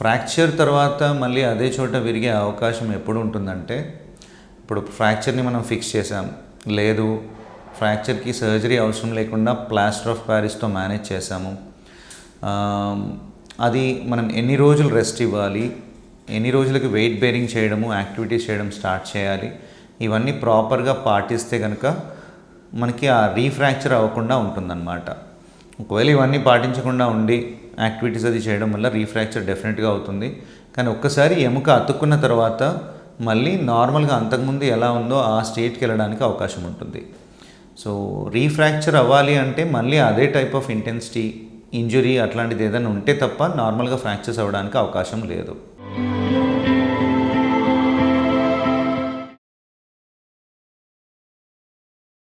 Fracture తర్వాత మళ్ళీ అదే చోట విరిగే అవకాశం ఎప్పుడు ఉంటుందంటే, ఇప్పుడు ఫ్రాక్చర్ని మనం ఫిక్స్ చేసాం, లేదు ఫ్రాక్చర్కి సర్జరీ అవసరం లేకుండా ప్లాస్టర్ ఆఫ్ ప్యారిస్తో మేనేజ్ చేసాము, అది మనం ఎన్ని రోజులు రెస్ట్ ఇవ్వాలి, ఎన్ని రోజులకి వెయిట్ బేరింగ్ చేయడము, యాక్టివిటీస్ చేయడం స్టార్ట్ చేయాలి, ఇవన్నీ ప్రాపర్గా పాటిస్తే కనుక మనకి ఆ రీఫ్రాక్చర్ అవ్వకుండా ఉంటుందన్నమాట. ఒకవేళ ఇవన్నీ పాటించకుండా ఉండి యాక్టివిటీస్ అది చేయడం వల్ల రీఫ్రాక్చర్ డెఫినెట్గా అవుతుంది. కానీ ఒక్కసారి ఎముక అతుక్కున్న తర్వాత మళ్ళీ నార్మల్గా అంతకుముందు ఎలా ఉందో ఆ స్టేట్కి వెళ్ళడానికి అవకాశం ఉంటుంది. సో రీఫ్రాక్చర్ అవ్వాలి అంటే మళ్ళీ అదే టైప్ ఆఫ్ ఇంటెన్సిటీ ఇంజురీ అట్లాంటిది ఏదైనా ఉంటే తప్ప నార్మల్గా ఫ్రాక్చర్స్ అవ్వడానికి అవకాశం లేదు.